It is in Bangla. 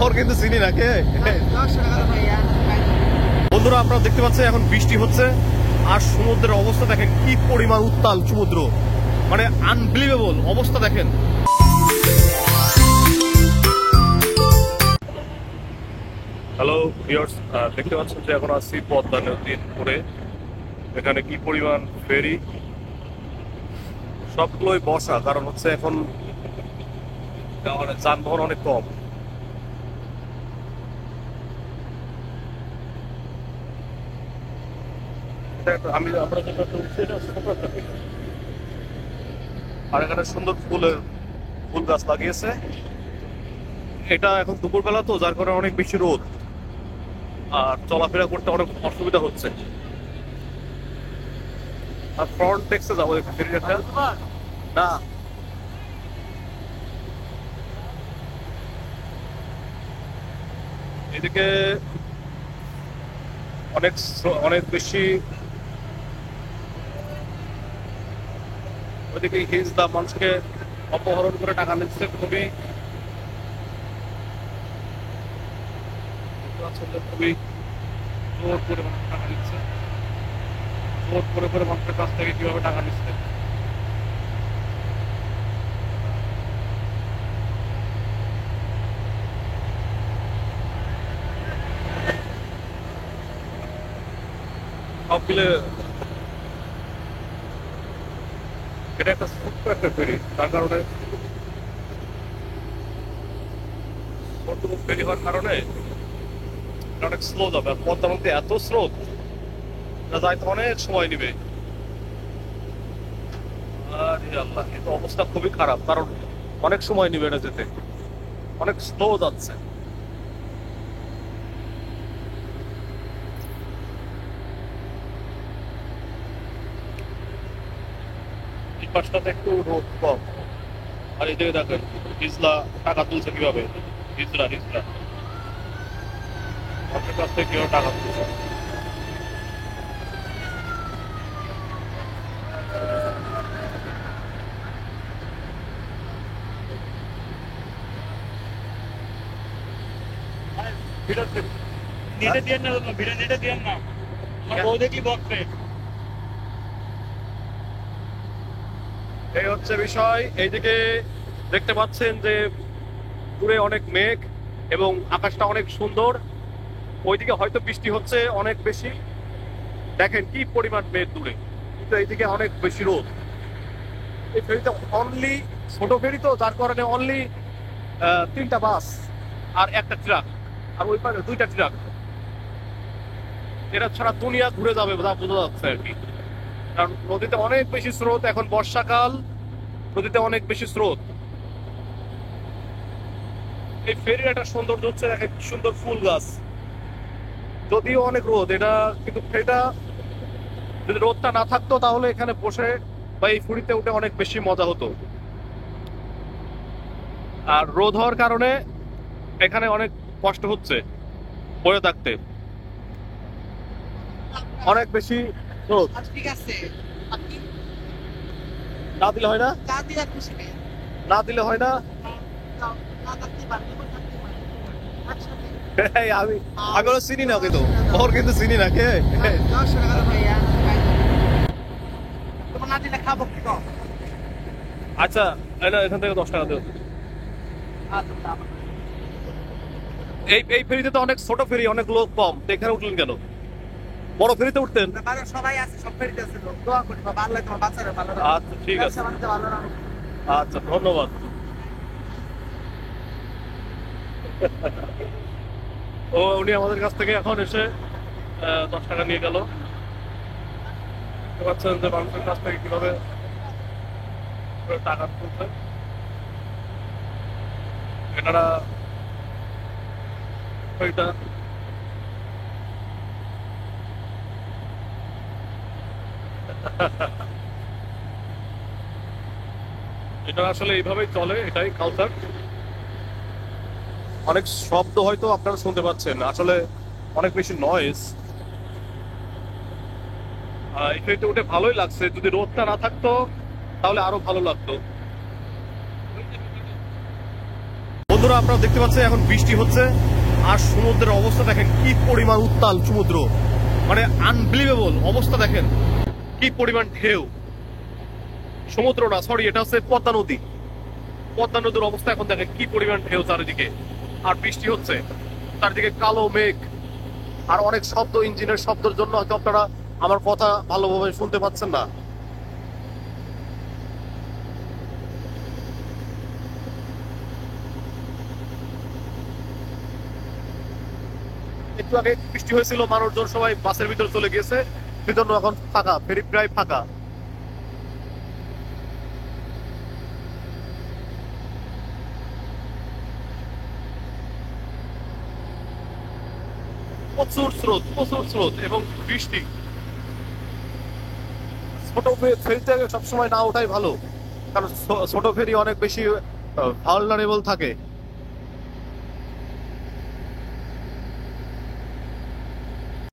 ওর কিন্তু চিনি না কে। বন্ধুরা আপনারা দেখতে পাচ্ছেন এখন বৃষ্টি হচ্ছে আর সমুদ্রের অবস্থা দেখেন কি পরিমাণ উত্তাল সমুদ্র, মানে আনবিলিভেবল অবস্থা দেখেন। হ্যালো ভিউয়ার্স, দেখতে পাচ্ছেন যে এখন আসছি পদ্মা নদীর উপরে। এখানে কি পরিমাণ ফেরি, সবগুলোই বসা, কারণ হচ্ছে এখন যানবাহন অনেক কম। আমি আমরা যেটা উঠছি এটা ছোট একটা ফেরি। আর এখানে সুন্দর ফুল গাছ লাগিয়েছে। এটা এখন দুপুরবেলা তো, যার কারণে অনেক বেশি রোদ আর চলাফেরা করতে অনেক অসুবিধা হচ্ছে। আর ফ্রন্ট টেক্সে যাবো ফেরির একটা না, এদিকে অনেক অনেক বেশি, ওইদিকে হিজদা মানুষকে অপহরণ করে টাকা নিচ্ছে, খুবই খুবই জোর করে মানুষ টাকা নিচ্ছে, জোর করে করে মানুষের কাছ থেকে কিভাবে টাকা নিচ্ছে। সব মিলে এটা একটা ছোট্ট একটা ফেরি, তার কারণে ছোট ফেরি হওয়ার কারণে অনেক স্লো যাবে। আর পদ্মার মধ্যে এত স্রোত, যাইতে অনেক সময় নিবে। আরে আল্লাহ, এই তো অবস্থা খুবই খারাপ, কারণ অনেক সময় নিবে এটা যেতে, অনেক স্লো যাচ্ছে। এই পাশটাতে একটু রোদ কম। আর এই দিকে দেখেন হিজলা টাকা তুলছে কিভাবে, হিজলা হিজলা আপনার কাছ থেকে কিভাবে টাকা তুলছে। নেটে দিয়ে না, ভিডিও নেটে দিয়ে না, বউ দেখি বকবে। এই হচ্ছে বিষয়। এইদিকে দেখতে পাচ্ছেন যে দূরে অনেক মেঘ এবং আকাশটা অনেক সুন্দর। ওইদিকে হয়তো বৃষ্টি হচ্ছে অনেক বেশি, দেখেন কি পরিমাণ মেঘ দূরে, কিন্তু এইদিকে অনেক বেশি রোদ। এই ফেরিতে অনলি ছোট ফেরি তো, যার কারণে অনলি 3টা বাস আর একটা ট্রাক, আর ওই পাশে 2টা ট্রাক। এরা ছাড়া দুনিয়া ঘুরে যাবে যা বোঝা যাচ্ছে আর কি। কারণ নদীতে অনেক বেশি স্রোত, এখন বর্ষাকাল, নদীতে অনেক বেশি স্রোত। এই ফেরির একটা সৌন্দর্য হচ্ছে দেখেন কি সুন্দর ফুল গাছ, যদিও অনেক রোদ এটা, কিন্তু ফেরিটা যদি রোদটা না থাকতো তাহলে এখানে বসে বা এই ফুড়িতে উঠে অনেক বেশি মজা হতো। আর রোদ হওয়ার কারণে এখানে অনেক কষ্ট হচ্ছে পড়ে থাকতে, অনেক বেশি রোদ। ঠিক আছে, আপনি না দিলে হয় না, চা দিয়ে খুশি নেই। না দিলে হয় না। না থাকতে পারবে, থাকতে পারবে একসাথে। এই আমি আমি ওরা চিনি না, কিন্তু ওর কিন্তু চিনি না কে। 10 টাকা ভাইয়া, তোমার না দিলে খাবো কি কম। আচ্ছা এখান থেকে 10 টাকা দেবো। এই এই ফেরিতে তো অনেক ছোট ফেরি, অনেক লোক কম, তো এখানে উঠলেন কেন? বড় ফেরিতে উঠতেন। সবাই আছে, সব ফেরিতে আছে, দোয়া করি বাবা আল্লাহ তোমার বাচ্চারা ভালো রাখুক। আচ্ছা ঠিক আছে, ব্যবসা বাণিজ্য ভালো রাখুক। আচ্ছা ধন্যবাদ। ও উনি আমাদের কাছ থেকে এখন এসে 10 টাকা নিয়ে গেল। বুঝতে পারছেন যে মানুষের কাছ থেকে কিভাবে টাকা তুলছে এনারা। ওইটা এটা আসলে এইভাবেই চলে, এটাই কালচার। অনেক শব্দ হয়তো আপনারা শুনতে পাচ্ছেন, আসলে অনেক বেশি নয়েজ। এখানে উঠে ভালোই লাগছে, যদি রোদটা না থাকতো তাহলে আরো ভালো লাগতো। বন্ধুরা আপনারা দেখতে পাচ্ছেন এখন বৃষ্টি হচ্ছে আর সমুদ্রের অবস্থা দেখেন কি পরিমাণ উত্তাল সমুদ্র, মানে আনবিলিভেবল অবস্থা দেখেন কি পরিমাণ ঢেউ। সমুদ্র না, সরি, এটা হচ্ছে পদ্মা নদী। পদ্মা নদীর অবস্থা এখন দেখেন কি পরিমাণ ঢেউ চারিদিকে, আর বৃষ্টি হচ্ছে, চারিদিকে কালো মেঘ আর অনেক শব্দ, ইঞ্জিনের শব্দের জন্য হয়তো আপনারা আমার কথা ভালোভাবে শুনতে পাচ্ছেন না। একটু আগে বৃষ্টি হয়েছিল, মানুষজন সবাই বাসের ভিতরে চলে গিয়েছে, সেজন্য এখন ফাঁকা, ফেরি প্রায় ফাঁকা। প্রচুর স্রোত এবং বৃষ্টি। ছোট ফেরিতে সবসময় না ওঠাই ভালো, কারণ ছোট ফেরি অনেক বেশি ভালনারেবল থাকে।